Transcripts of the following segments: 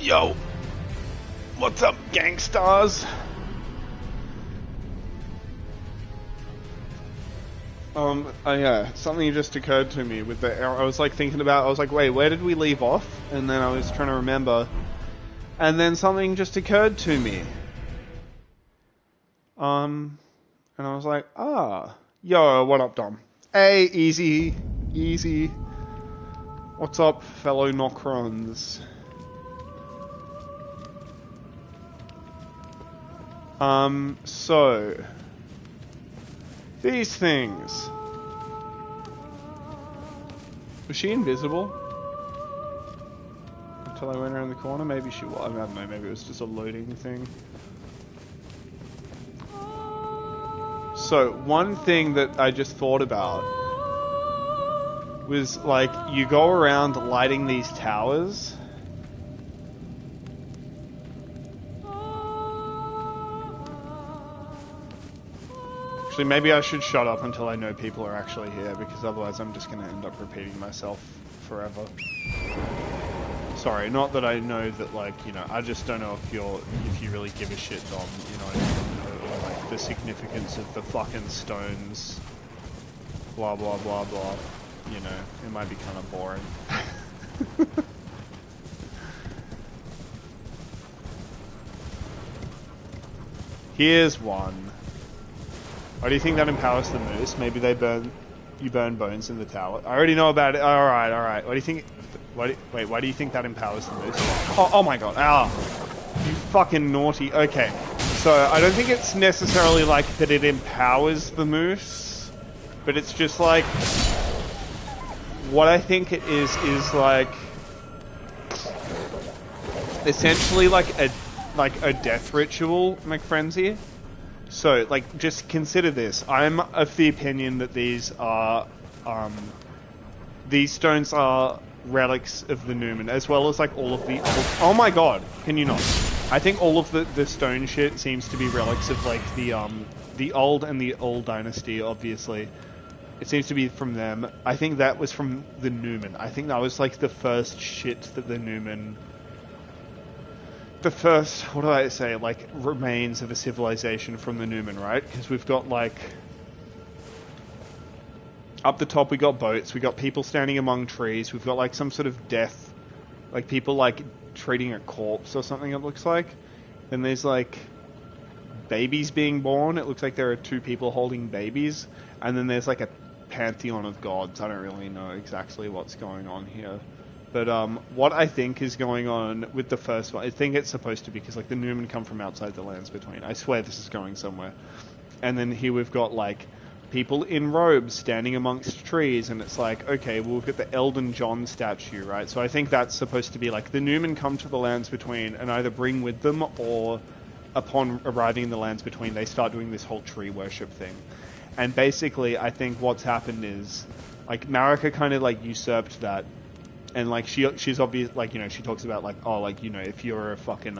Yo, what's up, gangsters? Yeah, something just occurred to me with the. I was like thinking about. I was like, wait, where did we leave off? And then I was trying to remember, and then something just occurred to me. And I was like, yo, what up, Dom? Hey, easy. What's up, fellow Nocrons? So these things. Was she invisible? Until I went around the corner? Maybe she was. I don't know, maybe it was just a loading thing. So, one thing that I just thought about was, like, you go around lighting these towers. Actually, maybe I should shut up until I know people are actually here, because otherwise I'm just going to end up repeating myself forever. Sorry, not that I know that, like, you know, I just don't know if you really give a shit, Dom, you know, or, like, the significance of the fucking stones, blah, blah, blah, blah. You know, it might be kind of boring. Here's one. Why do you think that empowers the moose? Maybe you burn bones in the tower. I already know about it. Alright. What do you think? Why do you think that empowers the moose? Oh my god. You fucking naughty. Okay. So, I don't think it's necessarily like that it empowers the moose, but it's just like, what I think it is like, essentially like a death ritual, McFrenzy. So, like, just consider this. I'm of the opinion that these stones are relics of the Newman, as well as, like, all of the... Oh my god, can you not? I think all of the stone shit seems to be relics of, like, the old and the old dynasty, obviously. It seems to be from them. I think that was from the Newman. I think that was, like, the first shit that the Newman... The first, what do I say, like, remains of a civilization from the Newman, right? Because we've got, like... Up the top we got boats, we got people standing among trees, we've got, like, some sort of death... Like, people, like, treating a corpse or something, it looks like. And there's, like... babies being born. It looks like there are two people holding babies. And then there's, like, a pantheon of gods. I don't really know exactly what's going on here. But what I think is going on with the first one, I think it's supposed to be, because, like, the Newman come from outside the lands between. I swear this is going somewhere. And then here we've got, like, people in robes standing amongst trees, and it's like, okay, well, we've got the Elden John statue, right? So I think that's supposed to be, like, the Newman come to the lands between and either bring with them, or upon arriving in the lands between, they start doing this whole tree worship thing. And basically, I think what's happened is, like, Marika kind of, like, usurped that. And, like, she's obvious, like, you know, she talks about, like, oh, like, you know, if you're a fucking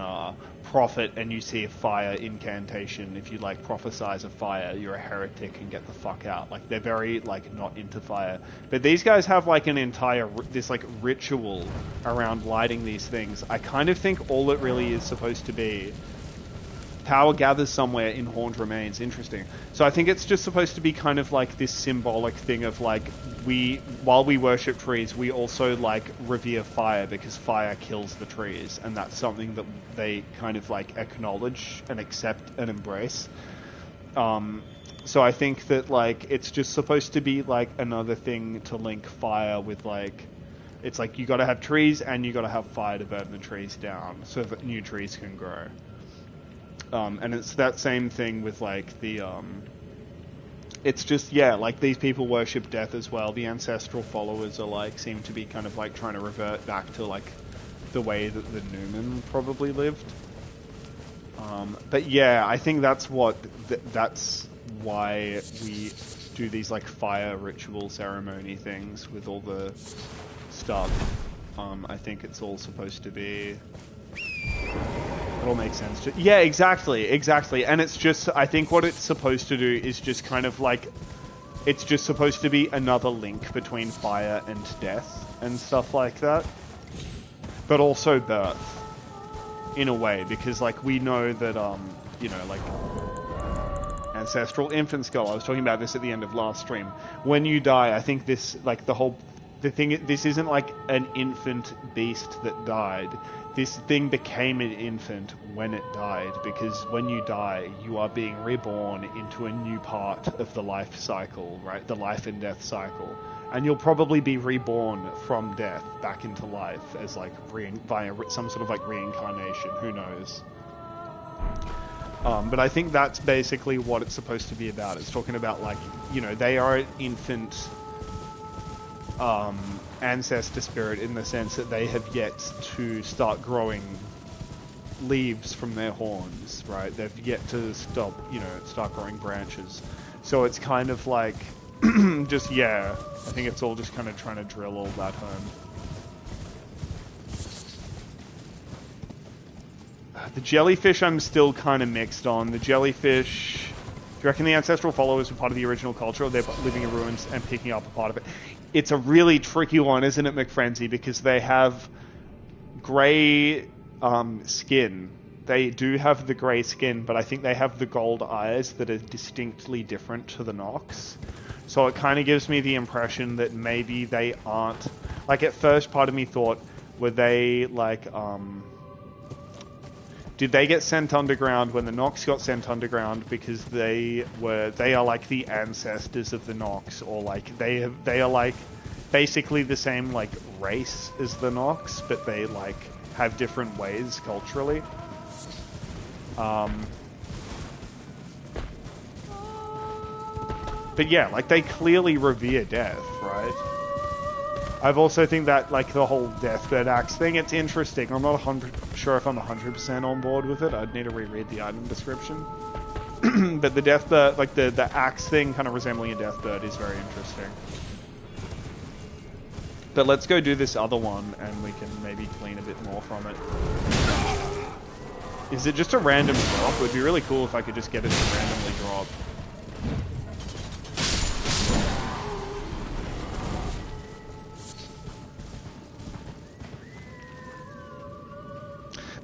prophet and you see a fire incantation, if you, like, prophesize a fire, you're a heretic and get the fuck out. Like, they're very, like, not into fire. But these guys have, like, an entire, this, like, ritual around lighting these things. I kind of think all it really is supposed to be, power gathers somewhere in horned remains. Interesting. So I think it's just supposed to be kind of like this symbolic thing of, like, while we worship trees, we also, like, revere fire, because fire kills the trees, and that's something that they kind of, like, acknowledge and accept and embrace. So I think that, like, it's just supposed to be, like, another thing to link fire with, like, it's like you gotta have trees and you gotta have fire to burn the trees down so that new trees can grow. And it's that same thing with, like, the, it's just, yeah, like, these people worship death as well. The ancestral followers are, like, seem to be kind of, like, trying to revert back to, like, the way that the Newman probably lived. But yeah, I think that's that's why we do these, like, fire ritual ceremony things with all the stuff. I think it's all supposed to be... It all makes sense. Yeah, exactly. And it's just, I think what it's supposed to do is just kind of like, it's just supposed to be another link between fire and death and stuff like that. But also birth. in a way, because like we know that you know, like ancestral infant skull. I was talking about this at the end of last stream. When you die, I think this, like the thing, this isn't like an infant beast that died. This thing became an infant when it died, because when you die, you are being reborn into a new part of the life cycle, right? The life and death cycle. And you'll probably be reborn from death back into life as like via some sort of like reincarnation. Who knows? But I think that's basically what it's supposed to be about. It's talking about, like, you know, they are an infant ancestor spirit in the sense that they have yet to start growing leaves from their horns, right? They've yet to start growing branches. So it's kind of like, just, yeah, I think it's all just kind of trying to drill all that home. The jellyfish I'm still kind of mixed on. The jellyfish... Do you reckon the ancestral followers were part of the original culture, or they're living in ruins and picking up a part of it? It's a really tricky one, isn't it, McFrenzy? Because they have grey skin. They do have the grey skin, but I think they have the gold eyes that are distinctly different to the Nox. So it kind of gives me the impression that maybe they aren't... Like, at first, part of me thought, were they, like, did they get sent underground when the Nox got sent underground because they are like the ancestors of the Nox, or like they are like basically the same like race as the Nox, but they like have different ways culturally. But yeah, like they clearly revere death, right? I've also think that, like, the whole Deathbird axe thing, it's interesting. I'm not sure if I'm 100% on board with it. I'd need to reread the item description. But the Deathbird, like, the axe thing kind of resembling a Deathbird is very interesting. But let's go do this other one, and we can maybe glean a bit more from it. Is it just a random drop? It would be really cool if I could just get it to randomly drop.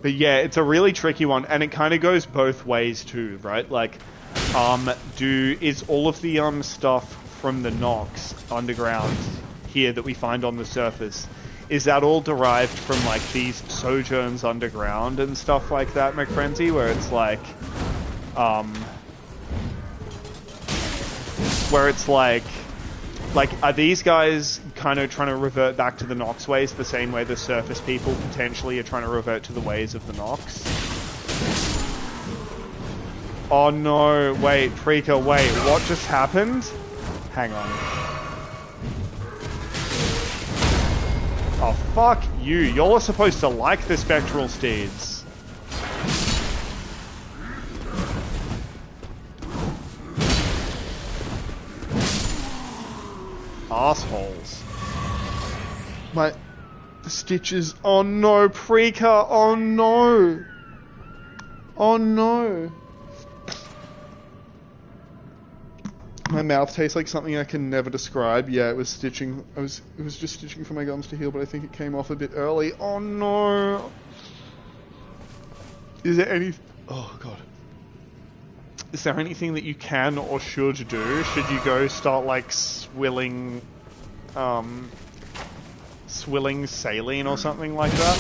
But yeah, it's a really tricky one, and it kind of goes both ways too, right? Like, is all of the stuff from the Nox underground here that we find on the surface, is that all derived from like these sojourns underground and stuff like that, McFrenzy? Where it's like, are these guys kind of trying to revert back to the Nox ways the same way the surface people potentially are trying to revert to the ways of the Nox? Oh no, wait, Preeka, wait, what just happened? Hang on. Oh, fuck you. Y'all are supposed to like the Spectral Steeds. Assholes. The stitches. Oh no, Preeka. Oh no. Oh no. My mouth tastes like something I can never describe. Yeah, it was stitching. It was just stitching for my gums to heal, but I think it came off a bit early. Oh no. Is there any... Oh god. Is there anything that you can or should do? Should you go start like swilling saline or something like that?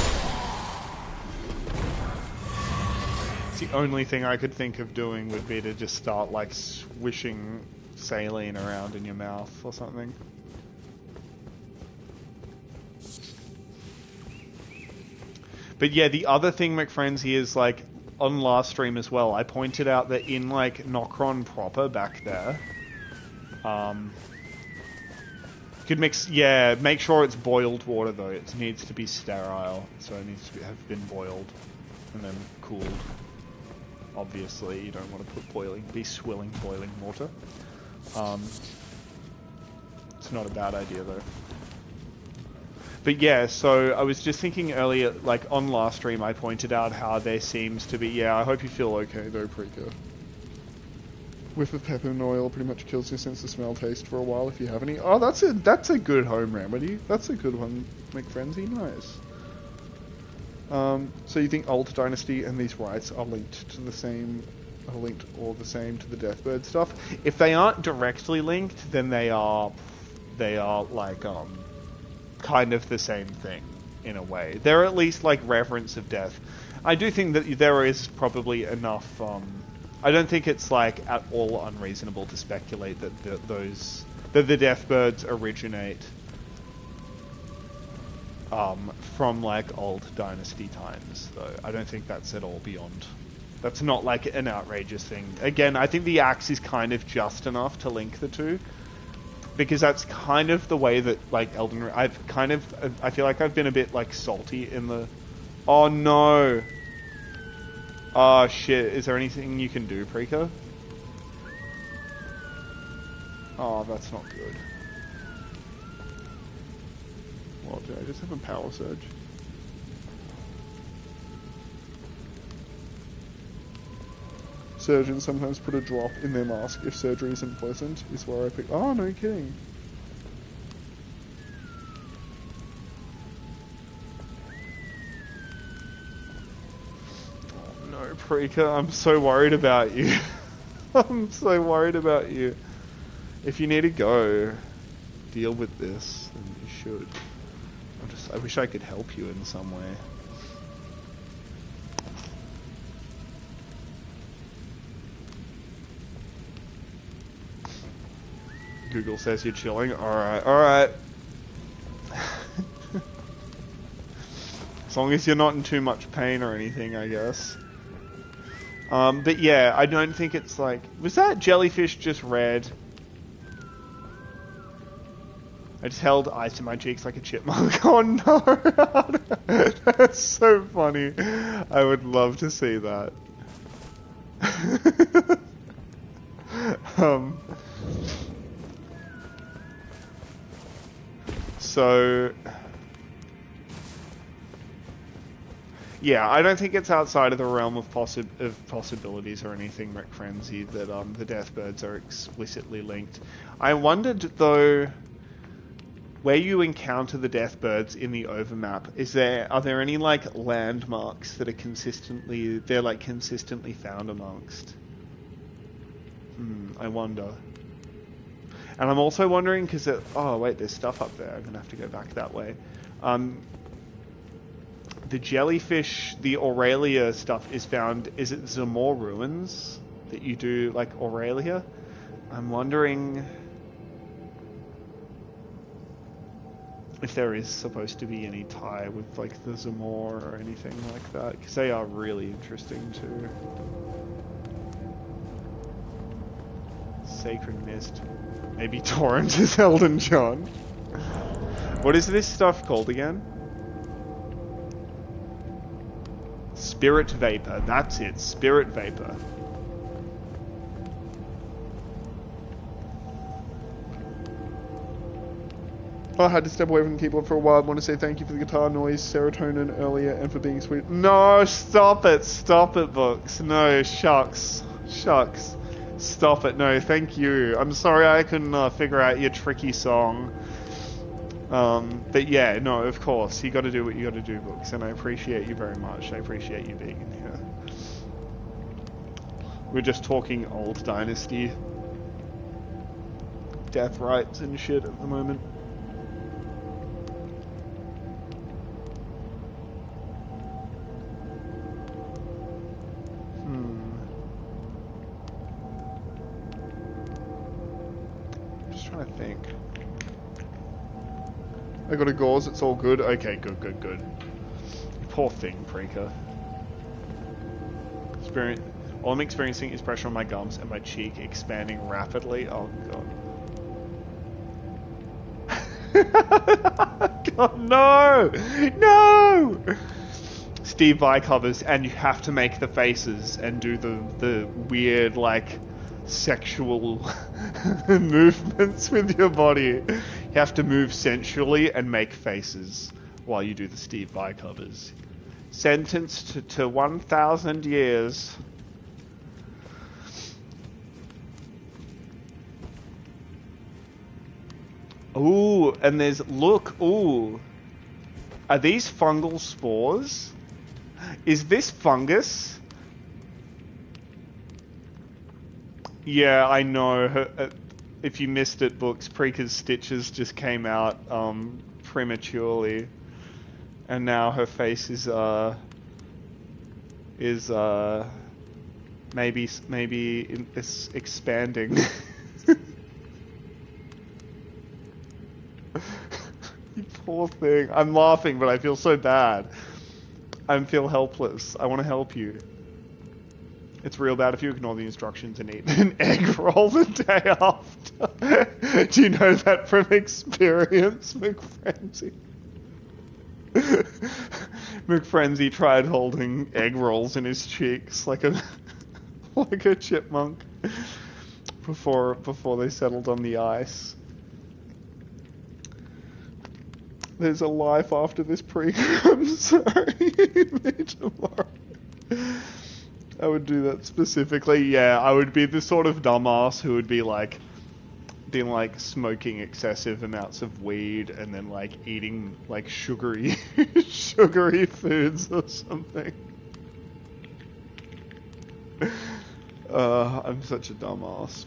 It's the only thing I could think of doing would be to just start like swishing saline around in your mouth or something. But yeah, the other thing, McFrenzy, is like on last stream as well, I pointed out that in like Nokron proper back there, could mix, yeah, make sure it's boiled water though. It needs to be sterile, so it needs to have been boiled and then cooled. Obviously, you don't want to put swilling boiling water. It's not a bad idea though. But yeah, so I was just thinking earlier, like on last stream, I pointed out how there seems to be, yeah, I hope you feel okay though, Preeka. Whiff of pepper and oil pretty much kills your sense of smell taste for a while if you have any. Oh, that's a good home remedy. That's a good one, McFrenzy. Nice. So you think Old Dynasty and these rites are linked to the same, are linked or the same to the Deathbird stuff? If they aren't directly linked, then they are like kind of the same thing in a way. They're at least like reverence of death. I do think that there is probably enough. I don't think it's like at all unreasonable to speculate that the Deathbirds originate from like old dynasty times, though. I don't think that's at all beyond. That's not like an outrageous thing. Again, I think the axe is kind of just enough to link the two, because that's kind of the way that like Elden Ring. I feel like I've been a bit like salty in the. Oh no. Oh shit. Is there anything you can do, Preeka? Oh, that's not good. What, did I just have a power surge? Surgeons sometimes put a drop in their mask if surgery isn't pleasant, is where I pick. Oh, no kidding. Oh no, Preeka, I'm so worried about you. I'm so worried about you. If you need to go deal with this, then you should. I wish I could help you in some way. Google says you're chilling. Alright, alright. As long as you're not in too much pain or anything, I guess. But yeah, I don't think it's like... Was that jellyfish just red? I just held ice in my cheeks like a chipmunk. Oh no! That's so funny. I would love to see that. So... Yeah, I don't think it's outside of the realm of possibilities or anything, Rick Frenzy, that the Deathbirds are explicitly linked. I wondered, though... Where you encounter the Deathbirds in the overmap, are there any like landmarks that are consistently found amongst? I wonder. And I'm also wondering because oh wait, there's stuff up there. I'm gonna have to go back that way. The jellyfish, the Aurelia stuff is found. Is it Zamor ruins that you do like Aurelia? I'm wondering if there is supposed to be any tie with like the Zamor or anything like that, because they are really interesting too. Sacred Mist. Maybe Torrent is Elden John. What is this stuff called again? Spirit Vapor. That's it. Spirit Vapor. I had to step away from the keyboard for a while. I want to say thank you for the guitar noise, serotonin earlier, and for being sweet. No, stop it. Stop it, Books. No, shucks. Shucks. Stop it. No, thank you. I'm sorry I couldn't figure out your tricky song. But yeah, no, of course. You got to do what you got to do, Books. And I appreciate you very much. I appreciate you being in here. We're just talking old dynasty death rites and shit at the moment. I think. I got a gauze, it's all good. Okay, good, good, good. Poor thing, Preeka. All I'm experiencing is pressure on my gums and my cheek expanding rapidly. Oh, God. God, no! No! Steve Vai covers, and you have to make the faces and do the weird, like, sexual movements with your body. You have to move sensually and make faces while you do the Steve Vai covers. Sentenced to 1,000 years. Ooh, and there's, look, ooh. Are these fungal spores? Is this fungus? Yeah, I know. If you missed it, books, Preeka's stitches just came out prematurely, and now her face is maybe it's expanding. You poor thing. I'm laughing, but I feel so bad. I feel helpless. I want to help you. It's real bad if you ignore the instructions and eat an egg roll the day after. Do you know that from experience, McFrenzy? McFrenzy tried holding egg rolls in his cheeks like a like a chipmunk before they settled on the ice. There's a life after this pre-com. Sorry, me tomorrow. I would do that specifically. Yeah, I would be the sort of dumbass who would be like, smoking excessive amounts of weed and then like eating like sugary, sugary foods or something. I'm such a dumbass.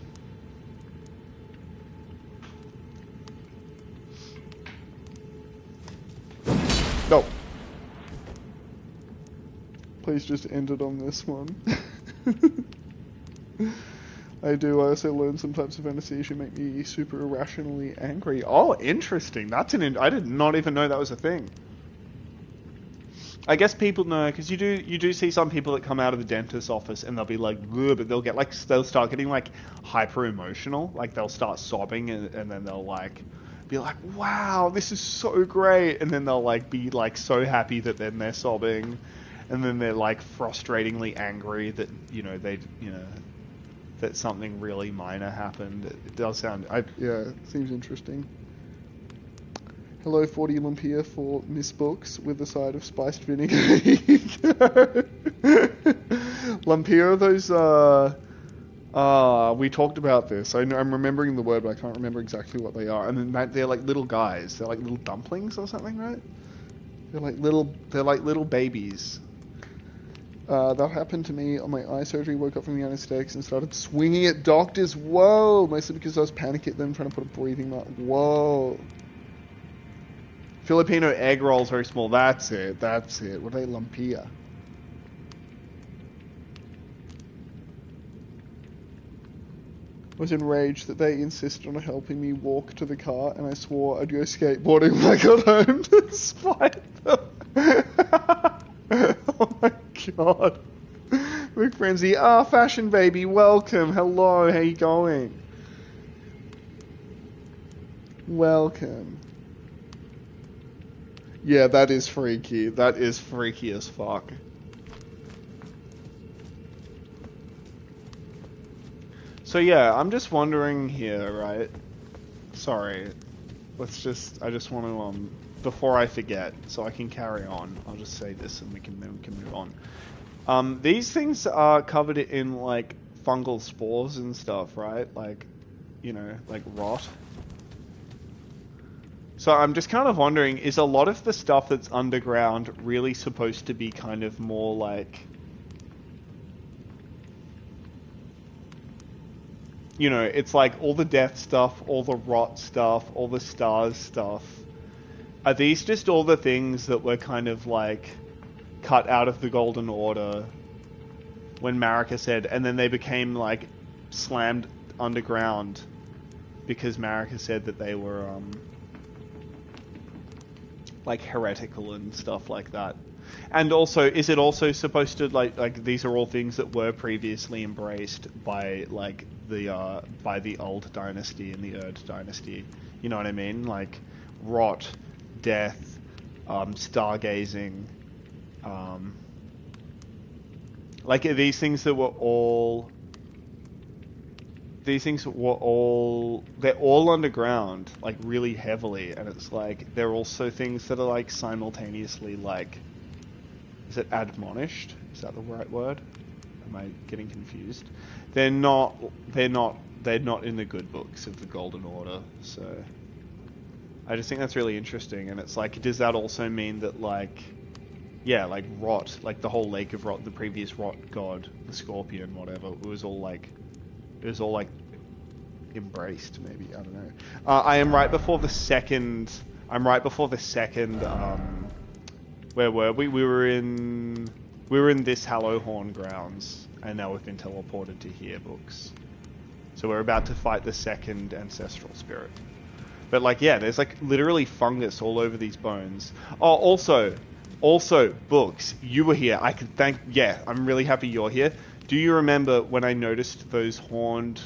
No. Please just end it on this one. I do. I also learned some types of anesthesia make me super irrationally angry. Oh, interesting. That's I did not even know that was a thing. I guess people know, because you do see some people that come out of the dentist's office and they'll be like, but they'll get like, they'll start getting like hyper emotional. Like they'll start sobbing and then they'll like be like, wow, this is so great. And then they'll like be like so happy that then they're sobbing. And then they're like frustratingly angry that, that something really minor happened. It does sound, yeah, it seems interesting. Hello, 40 Lumpia for Miss Books with a side of spiced vinegar. Lumpia are those, we talked about this. I'm remembering the word, but I can't remember exactly what they are. And then they're like little guys. They're like little dumplings or something, right? They're like little babies. That happened to me on my eye surgery. Woke up from the anesthetics and started swinging at doctors. Whoa! Mostly because I was panicking at them trying to put a breathing mask. Whoa! Filipino egg rolls very small. That's it. What are they? Lumpia. I was enraged that they insisted on helping me walk to the car, and I swore I'd go skateboarding when I got home to spite them. Oh my god. McFrenzy, fashion baby, welcome. Hello, how you going? Welcome. Yeah, that is freaky. That is freaky as fuck. So yeah, I'm just wondering here, right? Sorry. I just want to, before I forget, so I can carry on, I'll just say this and we can move on. These things are covered in, like, fungal spores and stuff, right? Like, like rot. So I'm just kind of wondering, is a lot of the stuff that's underground really supposed to be kind of more like... it's like all the death stuff, all the rot stuff, all the stars stuff. Are these just all the things that were kind of like cut out of the Golden Order when Marika said, and then they became like slammed underground because Marika said that they were like heretical and stuff like that? And also, is it also supposed to like these are all things that were previously embraced by like by the old dynasty and the Erd dynasty? You know what I mean? Like rot, death, stargazing, like these things that were all. These things were all... They're all underground, like, really heavily, and it's like, they're also things that are, like, simultaneously, like... Is it admonished? Is that the right word? Am I getting confused? They're not in the good books of the Golden Order, so... I just think that's really interesting, and it's like, does that also mean that, like... yeah, like rot, like the whole lake of rot, the previous rot god, the scorpion, whatever. It was all like embraced, maybe. I don't know. I am right before the second. I'm right before the second. Where were we? We were in this Hallowhorn grounds, and now we've been teleported to here, books. So we're about to fight the second ancestral spirit. But like, yeah, there's like literally fungus all over these bones. Oh, also, books. You were here. I can thank. Yeah, I'm really happy you're here. Do you remember when I noticed those horned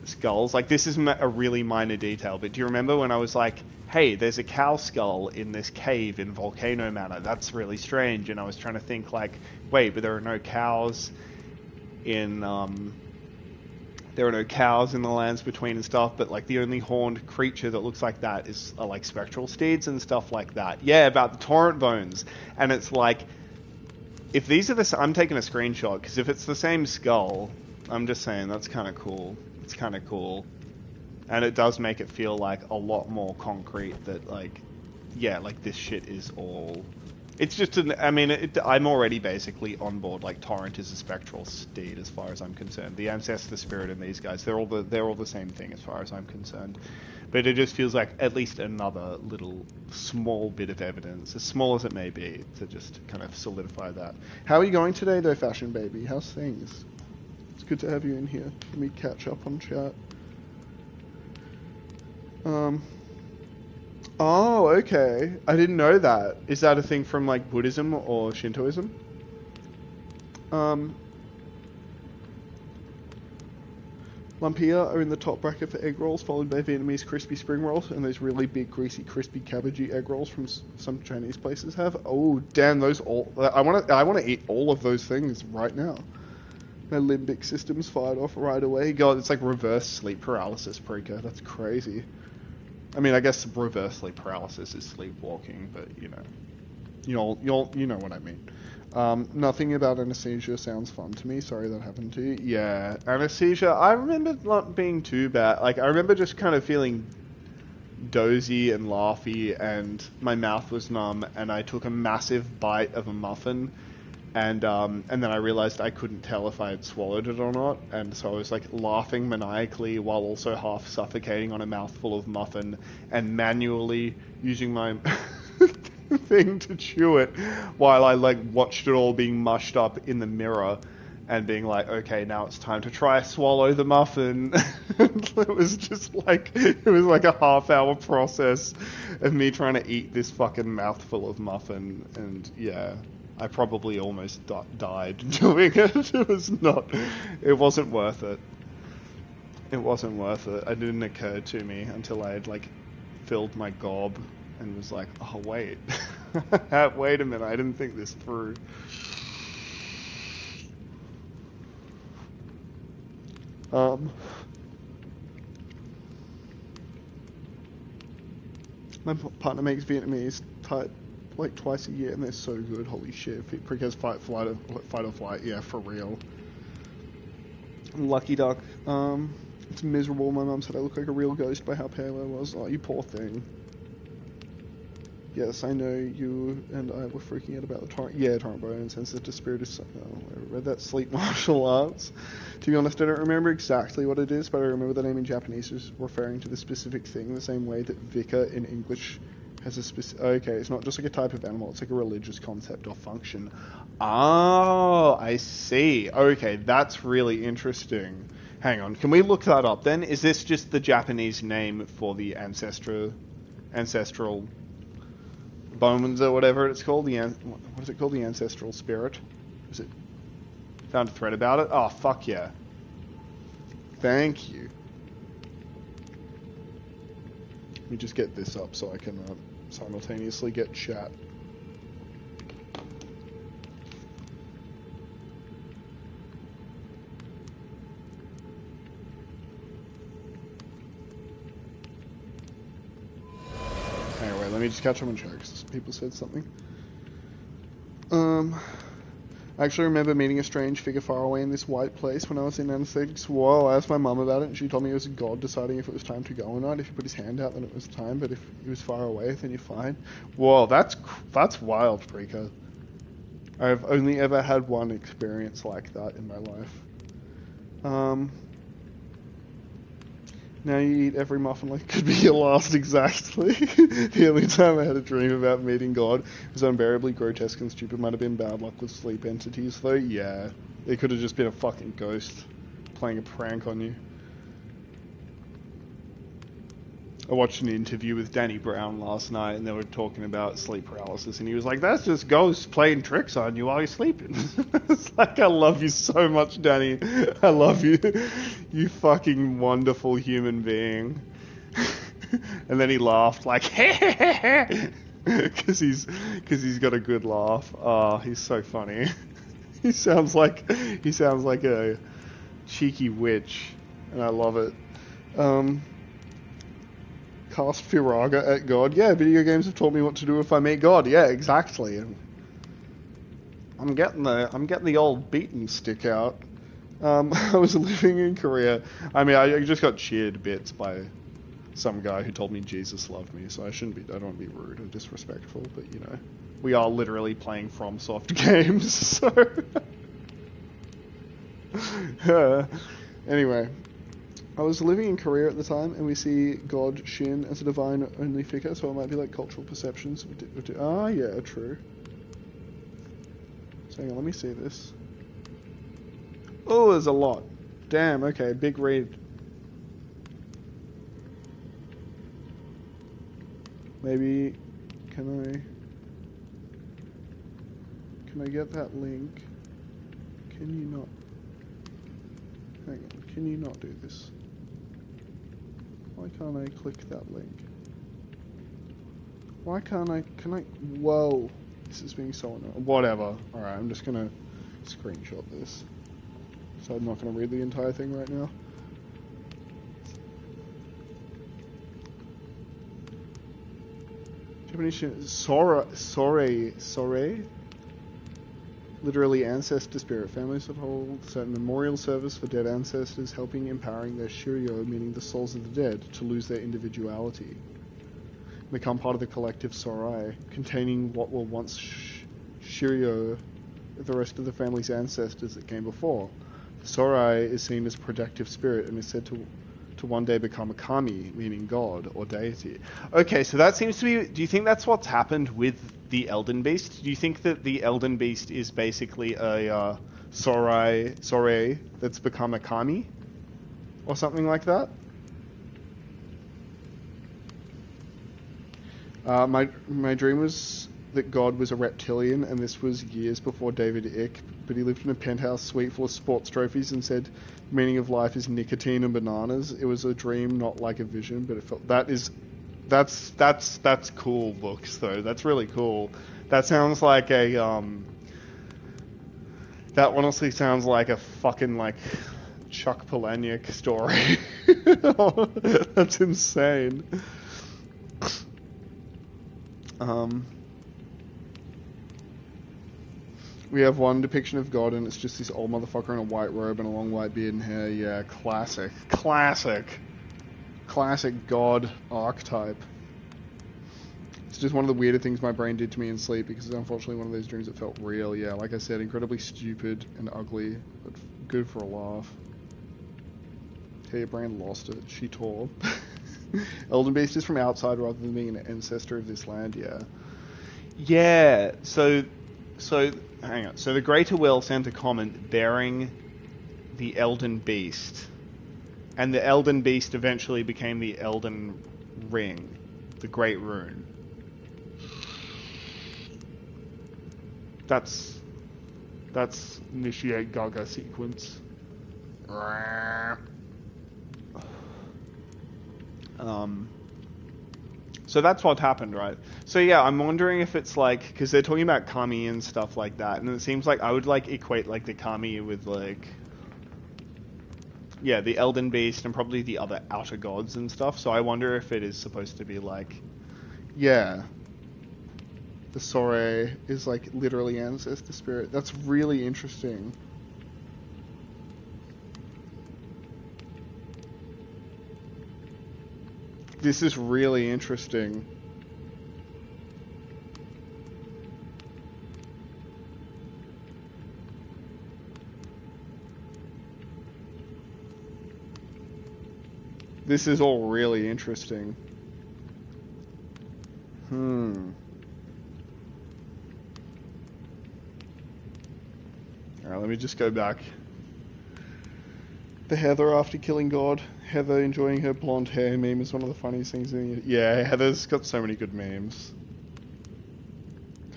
skulls? Like, this is a really minor detail, but do you remember when I was like, hey, there's a cow skull in this cave in Volcano Manor. That's really strange. And I was trying to think like, wait, but there are no cows in there are no cows in the lands between and stuff, but like the only horned creature that looks like that is like spectral steeds and stuff like that. Yeah, about the torrent bones. And it's like, if these are the, I'm taking a screenshot because if it's the same skull, I'm just saying that's kind of cool. It's kind of cool. And it does make it feel like a lot more concrete that, like, yeah, like this shit is all... It's just, I mean, I'm already basically on board. Like, Torrent is a spectral steed as far as I'm concerned. The Ancestor Spirit and these guys, they're all the same thing as far as I'm concerned. But it just feels like at least another little small bit of evidence, as small as it may be, to just kind of solidify that. How are you going today, though, Fashion Baby? How's things? It's good to have you in here. Let me catch up on chat. Oh, okay. I didn't know that. Is that a thing from, like, Buddhism or Shintoism? Lumpia are in the top bracket for egg rolls, followed by Vietnamese crispy spring rolls, and those really big, greasy, crispy, cabbagey egg rolls from some Chinese places have. Oh, damn, those all... I want to eat all of those things right now. My limbic system's fired off right away. God, it's like reverse sleep paralysis, Preca. That's crazy. I mean, I guess reverse sleep paralysis is sleepwalking, but you know what I mean. Nothing about anesthesia sounds fun to me. Sorry that happened to you. Yeah, anesthesia. I remember not being too bad. Like, I remember just kind of feeling dozy and laughy, and my mouth was numb, and I took a massive bite of a muffin. And then I realized I couldn't tell if I had swallowed it or not, and so I was like laughing maniacally while also half suffocating on a mouthful of muffin and manually using my thing to chew it while I like watched it all being mushed up in the mirror and being like, okay, now it's time to try swallow the muffin. It was just like, it was like a half-hour process of me trying to eat this fucking mouthful of muffin, and yeah. I probably almost died doing it. It wasn't worth it. It wasn't worth it. It didn't occur to me until I had, like, filled my gob and was like, oh, wait. Wait a minute, I didn't think this through. My partner makes Vietnamese type like twice a year, and they're so good. Holy shit! Because fight or flight, yeah, for real. Lucky duck. It's miserable. My mum said I look like a real ghost by how pale I was. Oh, you poor thing. Yes, I know you and I were freaking out about the torrent. Yeah, torrent bone sensitive to spirit is. I read that sleep martial arts. To be honest, I don't remember exactly what it is, but I remember the name in Japanese is referring to the specific thing, the same way that Vika in English has a specific... Okay, it's not just like a type of animal, it's like a religious concept or function. Oh, I see. Okay, that's really interesting. Hang on, can we look that up then? Is this just the Japanese name for the ancestral bones or whatever it's called? What is it called? The ancestral spirit? Is it... Found a thread about it? Oh, fuck yeah. Thank you. Let me just get this up so I can simultaneously get chat. Anyway, let me just catch up on chat because people said something. I actually remember meeting a strange figure far away in this white place when I was in anesthetics. Whoa, I asked my mum about it and she told me it was God deciding if it was time to go or not. If you put his hand out, then it was time, but if he was far away, then you're fine. Whoa, that's wild, Preco. I've only ever had one experience like that in my life. Now you eat every muffin like it could be your last, exactly. The only time I had a dream about meeting God was unbearably grotesque and stupid. Might have been bad luck with sleep entities, though. Yeah, it could have just been a fucking ghost playing a prank on you. I watched an interview with Danny Brown last night, and they were talking about sleep paralysis, and he was like, "That's just ghosts playing tricks on you while you're sleeping." It's like, I love you so much, Danny. I love you. You fucking wonderful human being. And then he laughed like, because he's got a good laugh. Oh, he's so funny. He sounds like a cheeky witch, and I love it. Cast Firaga at God. Yeah, video games have taught me what to do if I meet God. Yeah, exactly. I'm getting the old beaten stick out. I was living in Korea. I mean, I just got cheered bits by some guy who told me Jesus loved me, so I don't want to be rude or disrespectful, but you know, we are literally playing FromSoft games, so... Anyway. I was living in Korea at the time, and we see God Shin as a divine-only figure, so it might be like cultural perceptions. Yeah, true. So hang on, let me see this. Oh, there's a lot. Damn, okay, big read. Maybe, can I get that link? Can you not? Hang on, can you not do this? Why can't I click that link? Why can't I... Whoa. This is being so annoying. Whatever. Alright, I'm just gonna screenshot this. So I'm not gonna read the entire thing right now. Japanese... Sore? Literally ancestor spirit. Families that hold certain memorial service for dead ancestors, helping empowering their shiryo, meaning the souls of the dead, to lose their individuality. Become part of the collective Sorai, containing what were once shiryo, the rest of the family's ancestors that came before. The Sorai is seen as a protective spirit and is said to one day become a kami, meaning god or deity. Okay, so that seems to be... Do you think that's what's happened with the Elden Beast? Do you think that the Elden Beast is basically a Sorai that's become a kami? Or something like that? My dream was that God was a reptilian, and this was years before David Icke, but he lived in a penthouse suite full of sports trophies and said the meaning of life is nicotine and bananas. It was a dream, not like a vision, but it felt... That's cool books, though. That's really cool. That sounds like a, that honestly sounds like a fucking, like, Chuck Palahniuk story. That's insane. We have one depiction of God, and it's just this old motherfucker in a white robe and a long white beard and hair. Yeah, classic God archetype. It's just one of the weirder things my brain did to me in sleep, because it's unfortunately one of those dreams that felt real. Yeah, like I said, incredibly stupid and ugly, but good for a laugh. Okay, your brain lost it. She tore. Elden Beast is from outside rather than being an ancestor of this land. Yeah. Yeah. So hang on. So the Greater Will sent a comment bearing the Elden Beast, and the Elden Beast eventually became the Elden Ring, the Great Rune. That's initiate Gaga sequence. So that's what happened, right? So yeah, I'm wondering if it's like, because they're talking about kami and stuff like that, and it seems like I would like equate like the kami with like, yeah, the Elden Beast and probably the other outer gods and stuff. So I wonder if it is supposed to be like, yeah, the Sore is like literally ancestor spirit. That's really interesting. This is really interesting. This is all really interesting. Alright, let me just go back. The Heather after killing God. Heather enjoying her blonde hair meme is one of the funniest things in the... Yeah, Heather's got so many good memes.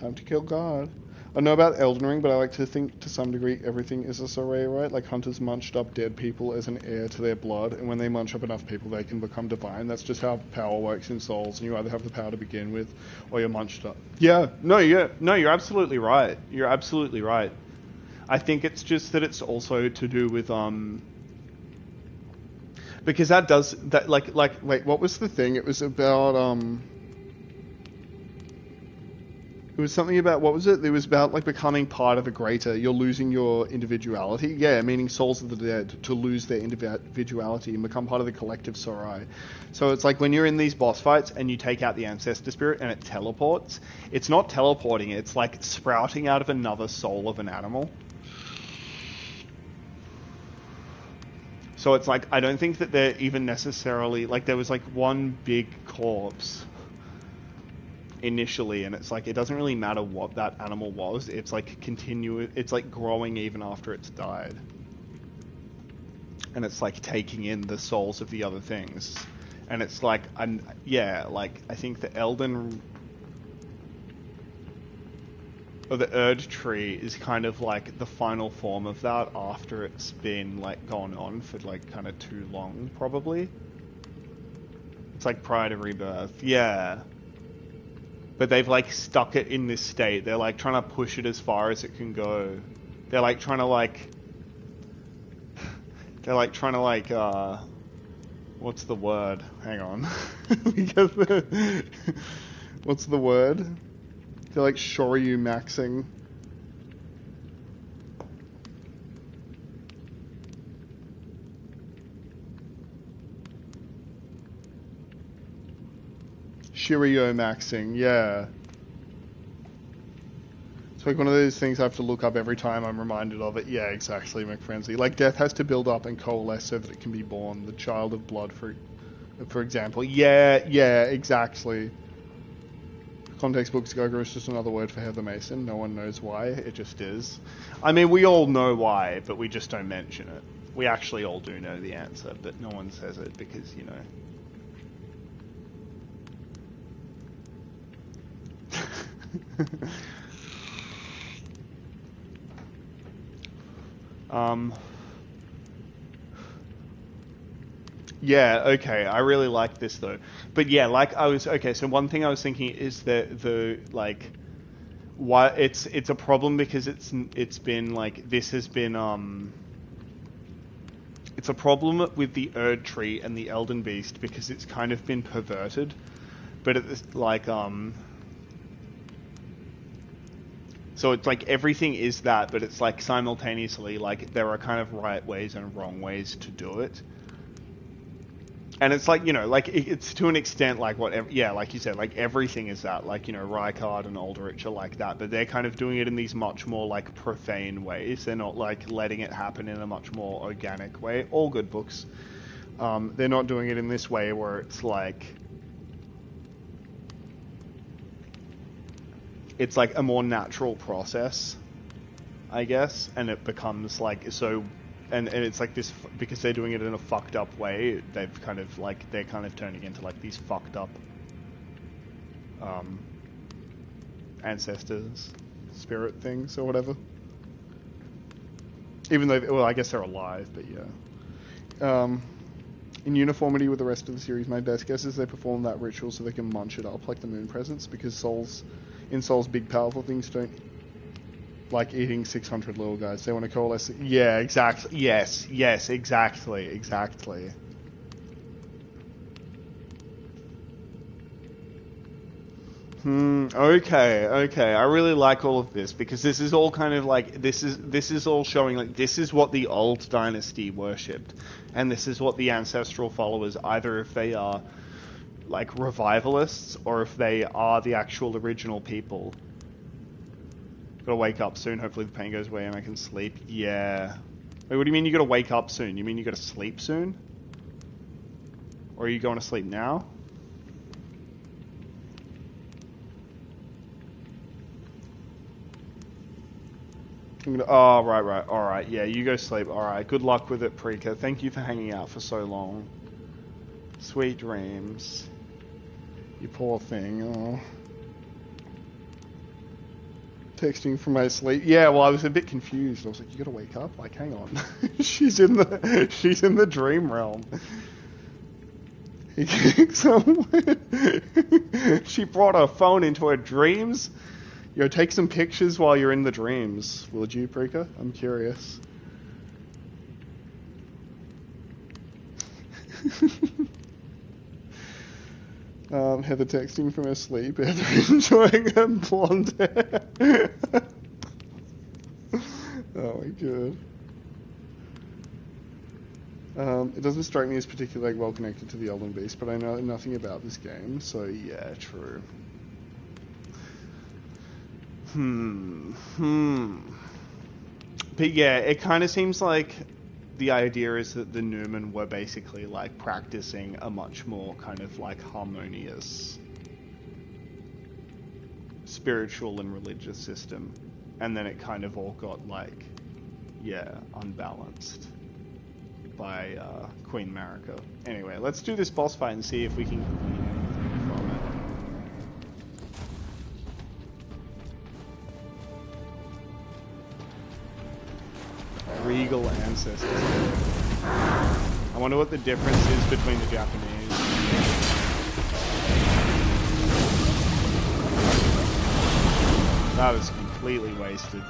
Time to kill God. I know about Elden Ring, but I like to think to some degree everything is a Sorare, right? Like hunters munched up dead people as an heir to their blood, and when they munch up enough people, they can become divine. That's just how power works in Souls, and you either have the power to begin with, or you're munched up. Yeah, no, you're absolutely right. You're absolutely right. I think it's just that it's also to do with because that does that like wait, what was the thing? It was about it was something about, what was it? It was about like becoming part of a greater. You're losing your individuality. Yeah, meaning souls of the dead to lose their individuality and become part of the collective Sorai. So it's like when you're in these boss fights and you take out the ancestor spirit and it teleports. It's not teleporting. It's like sprouting out of another soul of an animal. So it's like, I don't think that they're even necessarily, like there was like one big corpse initially, and it's like, it doesn't really matter what that animal was. It's like it's like growing even after it's died. And it's like taking in the souls of the other things. And it's like, I think the the Erd tree is kind of like the final form of that after it's been like gone on for like kind of too long, probably. It's like prior to rebirth, yeah. But they've like stuck it in this state. They're like trying to push it as far as it can go. They're like trying to what's the word? Hang on. What's the word? They're like Shoryu maxing. Shiryu maxing, yeah. It's like one of those things I have to look up every time I'm reminded of it. Yeah, exactly, McFrenzy. Like death has to build up and coalesce so that it can be born. The child of blood, for example. Yeah, exactly. Context books, Gogo is just another word for Heather Mason. No one knows why. It just is. I mean, we all know why, but we just don't mention it. We actually all do know the answer, but no one says it because, you know. Yeah, okay, I really like this though. But yeah, like so one thing I was thinking is that why it's a problem because it's been like, this has been it's a problem with the Erd tree and the Elden Beast because it's kind of been perverted. But it's like so it's like everything is that, but it's like simultaneously like there are kind of right ways and wrong ways to do it. And it's like, you know, like it's to an extent like whatever, yeah, like you said, like everything is that, like, you know, Rykard and Aldrich are like that, but they're kind of doing it in these much more like profane ways. They're not like letting it happen in a much more organic way. All good books. They're not doing it in this way where it's like a more natural process, I guess, and it becomes like so. And it's like this, because they're doing it in a fucked up way, they've kind of like, they're kind of turning into like these fucked up ancestors, spirit things or whatever. Even though, well, I guess they're alive, but yeah. In uniformity with the rest of the series, my best guess is they perform that ritual so they can munch it up like the moon presence, because Souls, big powerful things don't like eating 600 little guys. They want to coalesce. Yeah, exactly. Yes, exactly. Okay, okay. I really like all of this because this is all kind of like this is all showing like this is what the old dynasty worshipped, and this is what the ancestral followers, either if they are like revivalists or if they are the actual original people. Gotta wake up soon. Hopefully the pain goes away and I can sleep. Yeah. Wait, what do you mean you gotta wake up soon? You mean you gotta sleep soon? Or are you going to sleep now? Oh, right. Alright, yeah, you go sleep. Alright, good luck with it, Preeka. Thank you for hanging out for so long. Sweet dreams. You poor thing. Oh. Texting from my sleep. Yeah, well, I was a bit confused. I was like, you gotta wake up? Like, hang on. she's in the dream realm. She brought her phone into her dreams. Yo, take some pictures while you're in the dreams, would you, Preeka? I'm curious. Heather texting from her sleep. Heather enjoying her blonde hair. Oh my god. It doesn't strike me as particularly well connected to the Olden Beast, but I know nothing about this game, so yeah, true. But yeah, it kind of seems like the idea is that the Newman were basically like practicing a much more kind of like harmonious spiritual and religious system, and then it kind of all got like, yeah, unbalanced by Queen Marika. Anyway, let's do this boss fight and see if we can glean anything from it. Regal ancestors. I wonder what the difference is between the Japanese. That was completely wasted.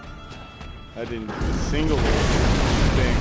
I didn't do a single thing.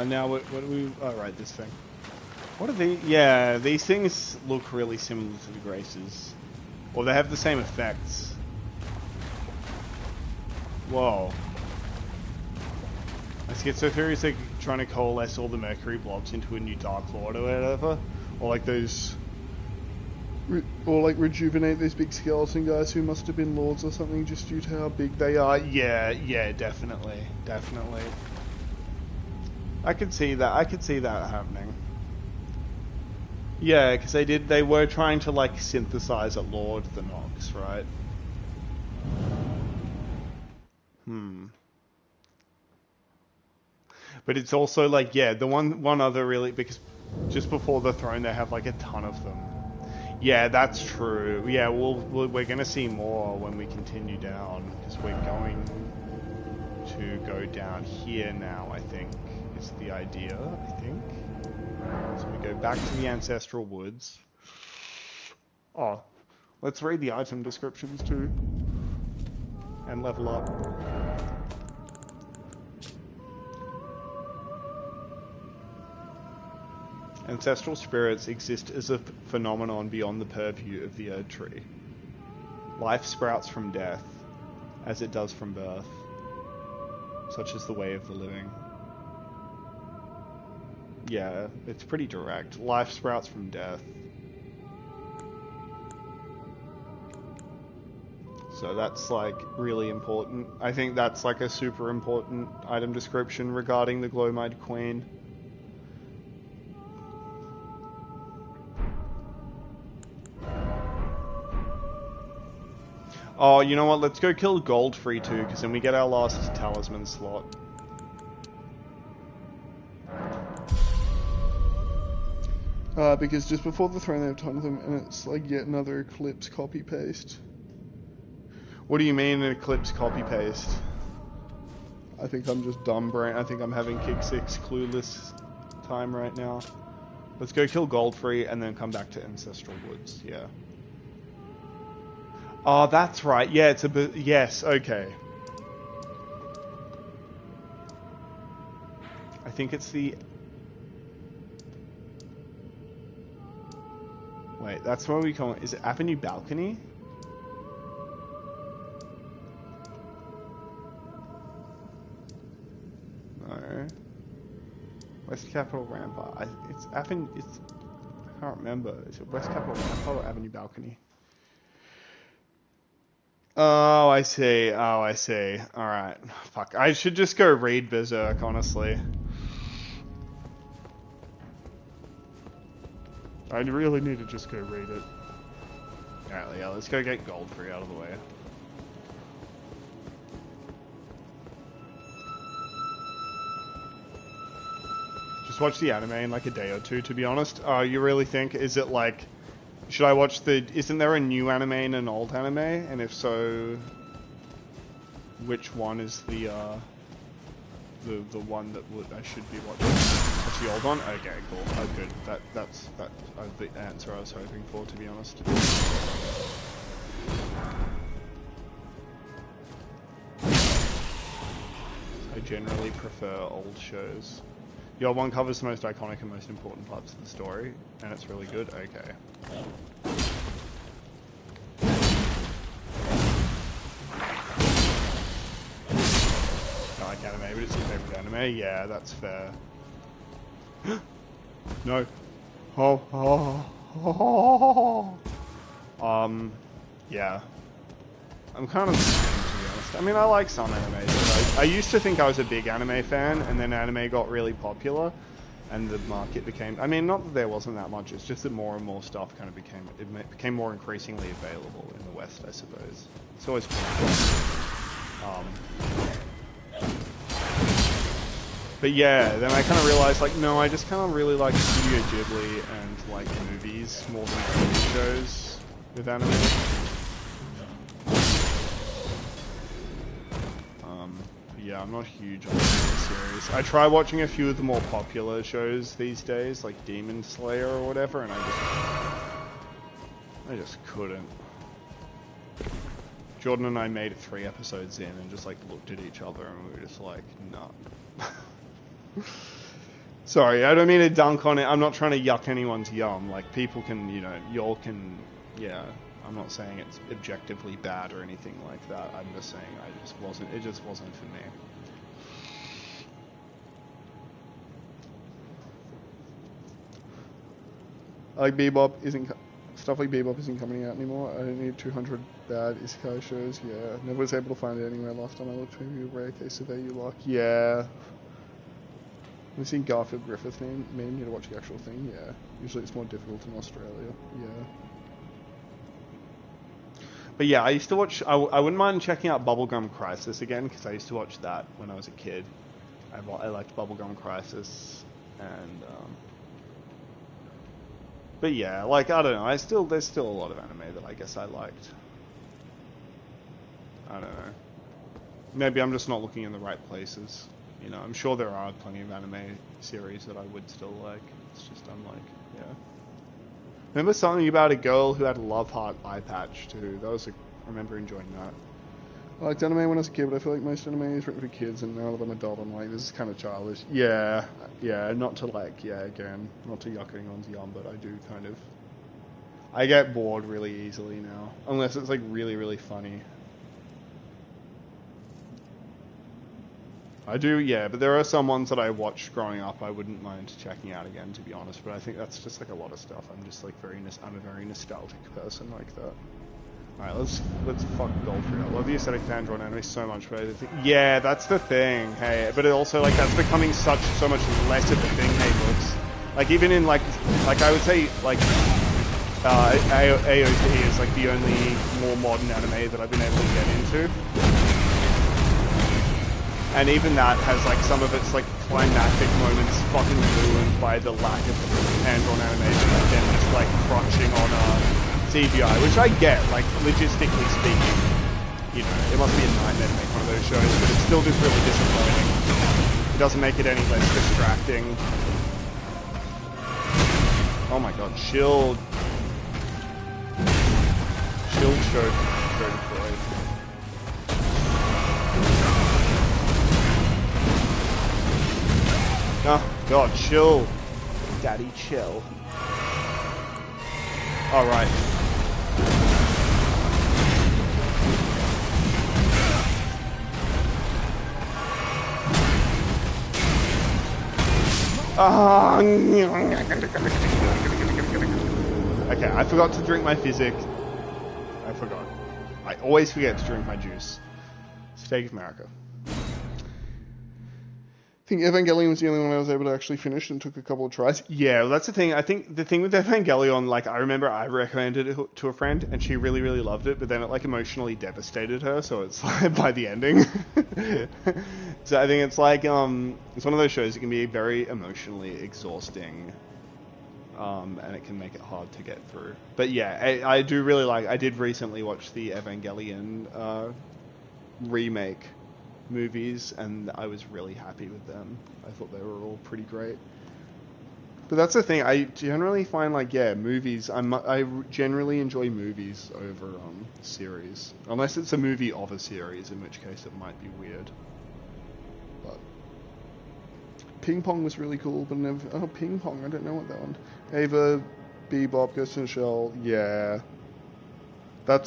Now what do we... Oh, right, this thing. What are these? Yeah, these things look really similar to the Graces. Or they have the same effects. Whoa. My schizo theory is like trying to coalesce all the Mercury blobs into a new Dark Lord or whatever. Or like those... Or like rejuvenate those big skeleton guys who must have been lords or something just due to how big they are. Yeah, definitely. Definitely. I could see that happening. Yeah, because they were trying to like synthesize a Lord the Nox, right? But it's also like, yeah, the one other really, because just before the throne they have like a ton of them. Yeah, that's true. Yeah, we're gonna see more when we continue down, because we're going to go down here now, I think. Is the idea, I think. So we go back to the Ancestral Woods. Oh, let's read the item descriptions too. And level up. Ancestral spirits exist as a phenomenon beyond the purview of the Erd Tree. Life sprouts from death, as it does from birth. Such is the way of the living. Yeah, it's pretty direct. Life sprouts from death. So that's like really important. I think that's like a super important item description regarding the Glowmide Queen. Oh, you know what? Let's go kill Goldfree too, because then we get our last talisman slot. Because just before the throne they have a ton of them, and it's like yet another Eclipse copy-paste. What do you mean an Eclipse copy-paste? I think I'm just dumb brain. I think I'm having Kick 6 clueless time right now. Let's go kill Goldfree and then come back to Ancestral Woods, yeah. Oh, that's right. Yeah, it's a bit... Yes, okay. I think it's the... Wait, that's what we call it. Is it Avenue Balcony? No. West Capitol Rampart. It's Avenue... It's... I can't remember. Is it West Capitol Rampart or Avenue Balcony? Oh, I see. Oh, I see. Alright. Fuck. I should just go read Berserk, honestly. I really need to just go read it. Alright, yeah, let's go get Goldfree out of the way. Just watch the anime in like a day or two, to be honest. You really think? Is it like... Should I watch the... Isn't there a new anime and an old anime? And if so... Which one is the one that I should be watching? That's the old one? Okay, cool. Oh, good. That's the answer I was hoping for, to be honest. I generally prefer old shows. The old one covers the most iconic and most important parts of the story, and it's really good. Okay. I like anime, but it's your favorite anime? Yeah, that's fair. No. Yeah. I'm kind of the same, to be honest. I mean, I like some anime, but I used to think I was a big anime fan, and then anime got really popular, and the market became... I mean, not that there wasn't that much, it's just that more and more stuff kind of became more increasingly available in the West, I suppose. It's always cool. But yeah, then I kind of realized, like, no, I just kind of really like Studio Ghibli and, like, movies more than TV shows with anime. Yeah, I'm not huge on the series. I try watching a few of the more popular shows these days, like Demon Slayer or whatever, and I just couldn't. Jordan and I made it 3 episodes in and just, like, looked at each other and we were just like, no. Sorry, I don't mean to dunk on it. I'm not trying to yuck anyone's yum. Like, people can, you know, y'all can, yeah. I'm not saying it's objectively bad or anything like that. I'm just saying it just wasn't for me. Like stuff like Bebop isn't coming out anymore. I don't need 200 bad isekai shows. Yeah, never was able to find it anywhere last time I looked. Maybe a rare case of there you luck. Yeah. Have you seen Garfield Griffith meme? You need to watch the actual thing. Yeah. Usually it's more difficult in Australia. Yeah. But yeah, I used to watch... I wouldn't mind checking out Bubblegum Crisis again, because I used to watch that when I was a kid. I liked Bubblegum Crisis, and... But yeah, like, I don't know, there's still a lot of anime that I guess I liked. I don't know. Maybe I'm just not looking in the right places. You know, I'm sure there are plenty of anime series that I would still like. It's just I'm like, yeah. Remember something about a girl who had a love heart eye patch too. I remember enjoying that. I liked anime when I was a kid, but I feel like most anime is written for kids, and now that I'm an adult, I'm like, this is kind of childish. Yeah, not to like, again, not to yuck anyone's yum, but I do kind of... I get bored really easily now, unless it's like really, really funny. I do, yeah, but there are some ones that I watched growing up I wouldn't mind checking out again, to be honest, but I think that's just like a lot of stuff. I'm just like I'm a very nostalgic person like that. Alright, let's fuck Goldfree. I love the aesthetic of hand-drawn anime so much, but yeah, that's the thing, hey. But it also, like, that's becoming so much less of a thing, hey, looks. Like, even in, like I would say, like, AOT is, like, the only more modern anime that I've been able to get into. And even that has, like, some of its, like, climactic moments fucking ruined by the lack of hand-drawn animation, like, then just, like, crunching on, CGI, which I get, like, logistically speaking. You know, it must be a nightmare to make one of those shows, but it's still just really disappointing. It doesn't make it any less distracting. Oh my god, Shield. Shield showed deployed. Oh god, chill. Daddy, chill. Alright. Okay, I forgot to drink my physic. I forgot. I always forget to drink my juice. Steak of America. I think Evangelion was the only one I was able to actually finish and took a couple of tries. Yeah, well, that's the thing. I think the thing with Evangelion, like, I remember I recommended it to a friend, and she really, really loved it, but then it, like, emotionally devastated her, so it's, like, by the ending. So I think it's, like, it's one of those shows that can be very emotionally exhausting, and it can make it hard to get through. But yeah, I do really like, I did recently watch the Evangelion, remake movies, and I was really happy with them. I thought they were all pretty great. But that's the thing, I generally find, like, yeah, movies, I generally enjoy movies over series. Unless it's a movie of a series, in which case it might be weird. But Ping Pong was really cool, but never... Oh, Ping Pong, I don't know what that one... Ava, Bebop, Ghost in the Shell, yeah...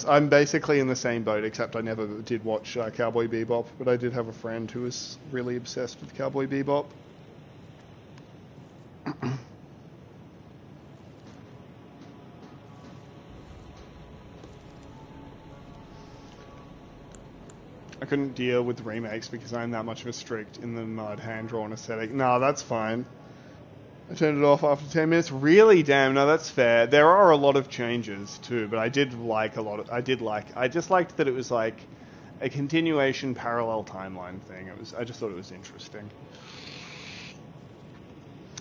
I'm basically in the same boat, except I never did watch Cowboy Bebop, but I did have a friend who was really obsessed with Cowboy Bebop. I couldn't deal with remakes because I'm that much of a strict in the mud hand-drawn aesthetic. No, that's fine. I turned it off after 10 minutes. Really? Damn, no, that's fair. There are a lot of changes too, but I did like a lot of... I just liked that it was like a continuation parallel timeline thing. I just thought it was interesting.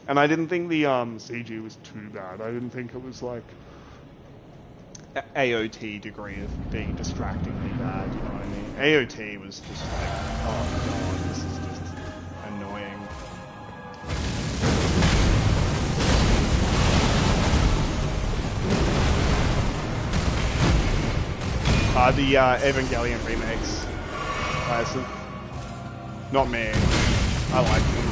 And I didn't think the CG was too bad. I didn't think it was like AOT degree of being distractingly bad, you know what I mean? AOT was just like, oh god, this is just annoying. The Evangelion remakes. Not me. I like them.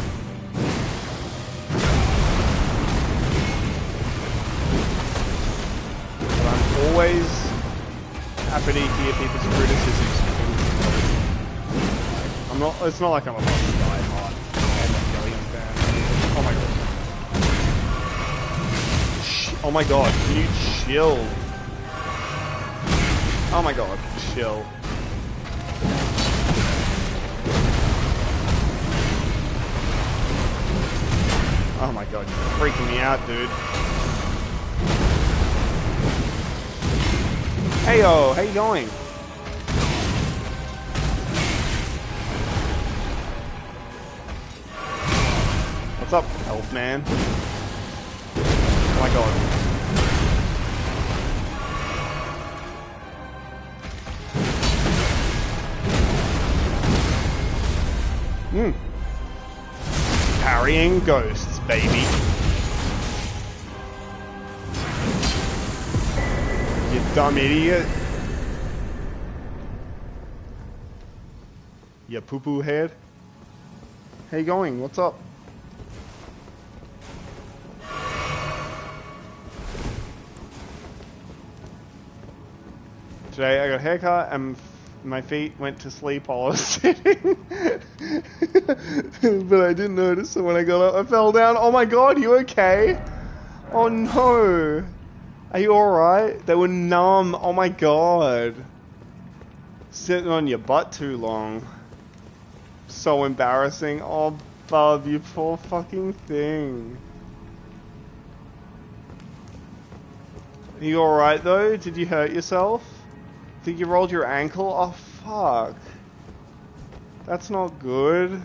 But I'm always happy to hear people's criticisms. I'm not. It's not like I'm a die-hard Evangelion fan. Oh my god. Oh my god. Can you chill? Oh my god, chill. Oh my god, you're freaking me out, dude. Heyo, how you going? What's up, elf man? Oh my god. Parrying ghosts, baby. You dumb idiot. You poo-poo head. How you going? What's up? Today I got a haircut and my feet went to sleep while I was sitting. But I didn't notice, so when I got up I fell down. Oh my god, you okay? Oh no. Are you alright? They were numb. Oh my god. Sitting on your butt too long. So embarrassing. Oh, bub, you poor fucking thing. Are you alright though? Did you hurt yourself? Think you rolled your ankle? Oh, fuck. That's not good.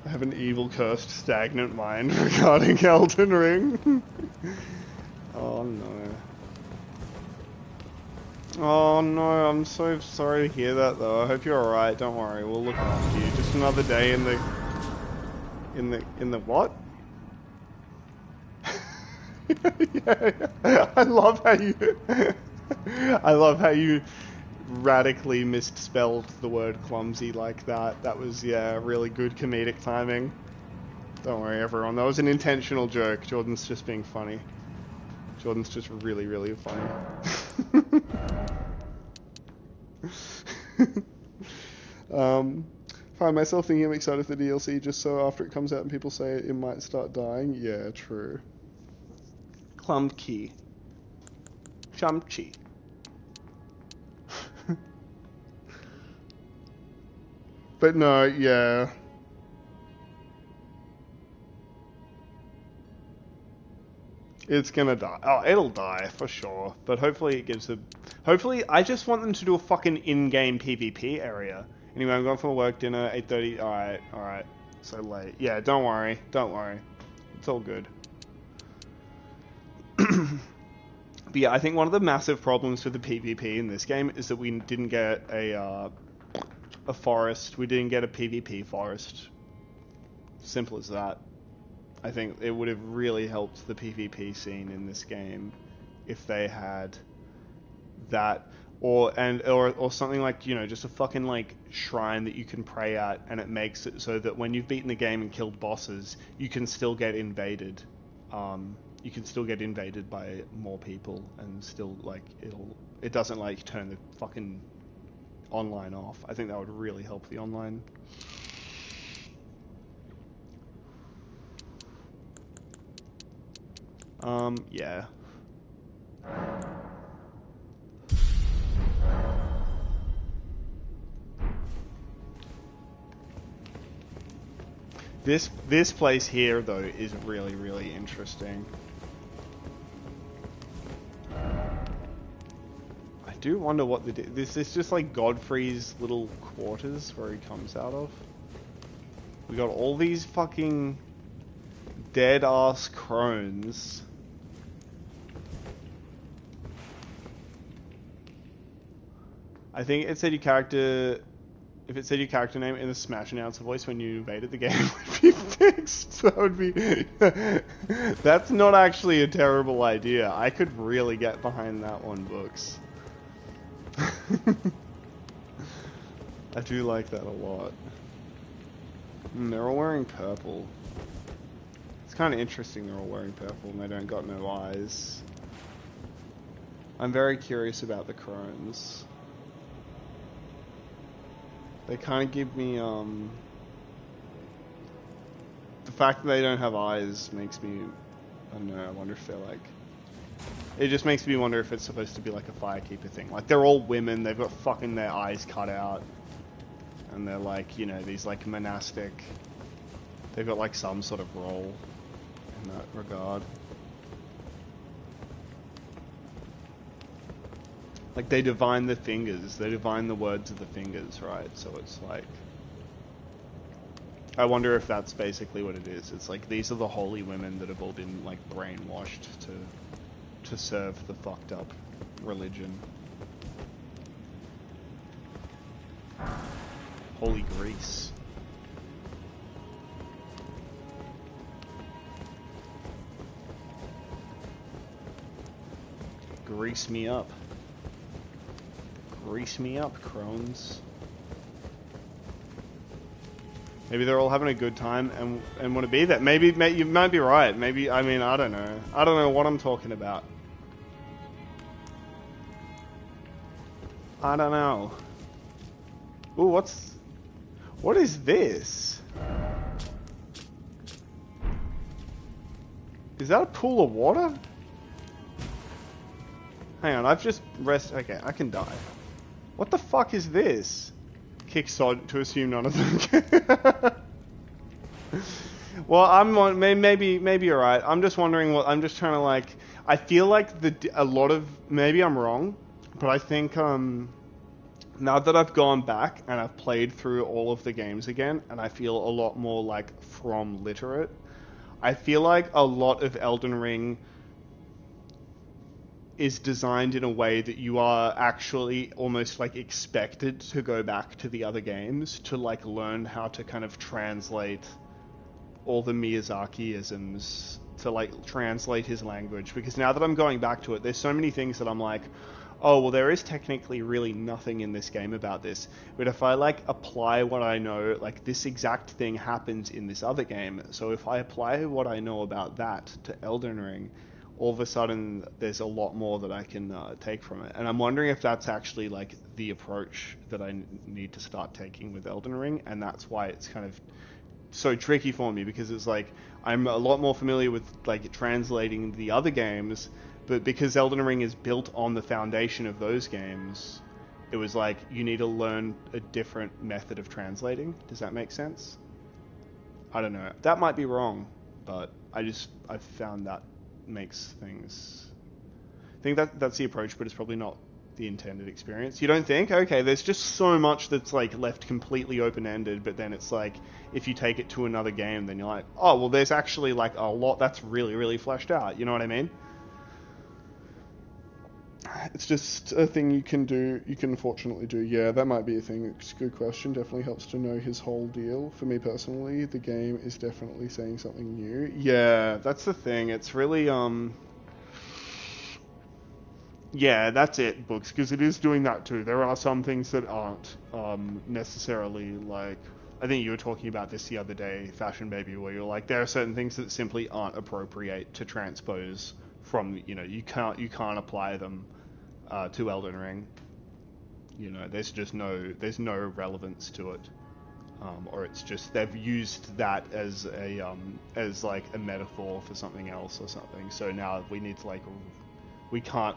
I have an evil, cursed, stagnant mind regarding Elden Ring. Oh no. Oh no, I'm so sorry to hear that though. I hope you're alright, don't worry, we'll look after you. Just another day in the what? Yeah. I love how you radically misspelled the word clumsy like that. That was, yeah, really good comedic timing. Don't worry everyone, that was an intentional joke. Jordan's just being funny. Jordan's just really, really funny. Find myself thinking I'm excited for the DLC just so after it comes out and people say it might start dying. Yeah, true. Clumkey. Chumchi. But no, yeah. It's gonna die. Oh, it'll die for sure. But hopefully it gives a... Hopefully, I just want them to do a fucking in-game PvP area. Anyway, I'm going for work dinner, 8:30. Alright. So late. Yeah, don't worry. It's all good. But yeah, I think one of the massive problems with the PvP in this game is that we didn't get a forest. We didn't get a PvP forest. Simple as that. I think it would have really helped the PvP scene in this game if they had that, or something like, you know, just a fucking like shrine that you can pray at, and it makes it so that when you've beaten the game and killed bosses, you can still get invaded. You can still get invaded by more people, and still like it doesn't like turn the fucking online off. I think that would really help the online. Yeah. This place here though is really, really interesting. I do wonder what this is. Just like Godfrey's little quarters where he comes out of. We got all these fucking dead ass crones. I think it said your character. If it said your character name in the Smash announcer voice when you invaded the game would be fixed. That would be... That's not actually a terrible idea. I could really get behind that one, Books. I do like that a lot. They're all wearing purple. It's kind of interesting they're all wearing purple and they don't got no eyes. I'm very curious about the crones. They kind of give me, the fact that they don't have eyes makes me, I don't know, I wonder if they're like, it just makes me wonder if it's supposed to be like a Firekeeper thing. Like, they're all women, they've got fucking their eyes cut out, and they're like, you know, these like monastic, they've got like some sort of role in that regard. Like, they divine the fingers, they divine the words of the fingers, right? So it's like... I wonder if that's basically what it is. It's like, these are the holy women that have all been, like, brainwashed to serve the fucked up religion. Holy Grease. Grease me up. Grease me up, crones. Maybe they're all having a good time and want to be there. Maybe you might be right. Maybe, I mean, I don't know. I don't know what I'm talking about. I don't know. Ooh, what is this? Is that a pool of water? Hang on, I've just okay, I can die. What the fuck is this? Kick sod to assume none of them. Well, I'm maybe you're right. I'm just wondering what I'm just trying to like. I feel like a lot of maybe I'm wrong, but I think now that I've gone back and I've played through all of the games again, and I feel a lot more like from literate. I feel like a lot of Elden Ring is designed in a way that you are actually almost like expected to go back to the other games to like learn how to kind of translate all the Miyazaki-isms, to like translate his language, because now that I'm going back to it, there's so many things that I'm like, oh well, there is technically really nothing in this game about this, but if I like apply what I know, like this exact thing happens in this other game, so if I apply what I know about that to Elden Ring, all of a sudden there's a lot more that I can take from it. And I'm wondering if that's actually like the approach that I need to start taking with Elden Ring, and that's why it's kind of so tricky for me, because it's like I'm a lot more familiar with like translating the other games, but because Elden Ring is built on the foundation of those games, it was like you need to learn a different method of translating. Does that make sense? I don't know. That might be wrong, but I've found that makes things. I think that's the approach, but it's probably not the intended experience. You don't think? Okay, there's just so much that's like left completely open-ended, but then it's like if you take it to another game, then you're like, oh well, there's actually like a lot that's really, really fleshed out. You know what I mean? It's just a thing you can do. You can unfortunately do. Yeah, that might be a thing. It's a good question. Definitely helps to know his whole deal. For me personally, the game is definitely saying something new. Yeah, that's the thing. It's really yeah, that's it, books, because it is doing that too. There are some things that aren't necessarily like. I think you were talking about this the other day, Fashion Baby, where you're like, there are certain things that simply aren't appropriate to transpose from. You can't apply them to Elden Ring. There's no relevance to it, or it's just they've used that as like a metaphor for something else or something. So now we need to like. We can't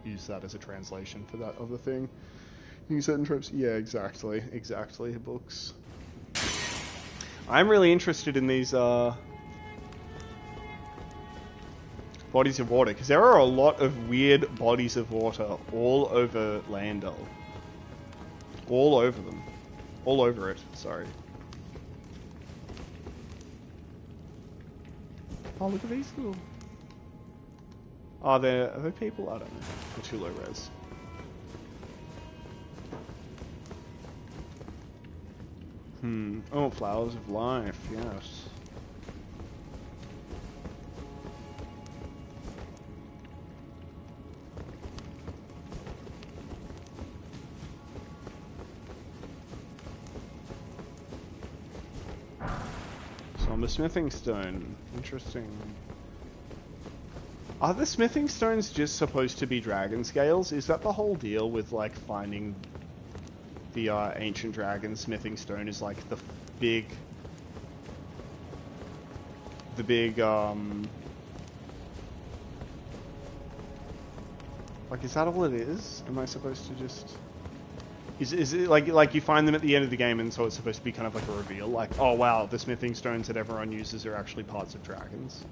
use that as a translation for that other thing. Using certain tropes. Yeah, exactly. Books. I'm really interested in these bodies of water, because there are a lot of weird bodies of water all over Landel. All over them. All over it, sorry. Oh, look at these little... Are there people? I don't know. They're too low res. Oh, flowers of life, yes. So on the smithing stone. Interesting. Are the smithing stones just supposed to be dragon scales? Is that the whole deal with like finding the ancient dragon smithing stone is like the big like, is that all it is? Am I supposed to just... Is it like you find them at the end of the game and so it's supposed to be kind of like a reveal? Like, oh wow, the smithing stones that everyone uses are actually parts of dragons.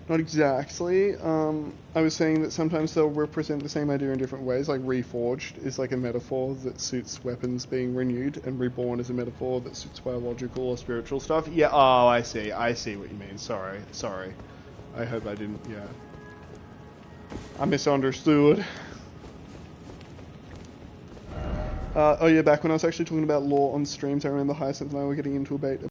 Not exactly. I was saying that sometimes they'll represent the same idea in different ways. Like reforged is like a metaphor that suits weapons being renewed, and reborn is a metaphor that suits biological or spiritual stuff. Yeah. Oh, I see what you mean. Sorry. I hope I didn't. Yeah. I misunderstood. Oh yeah, back when I was actually talking about lore on streams, I remember Hyacinth and I were getting into a debate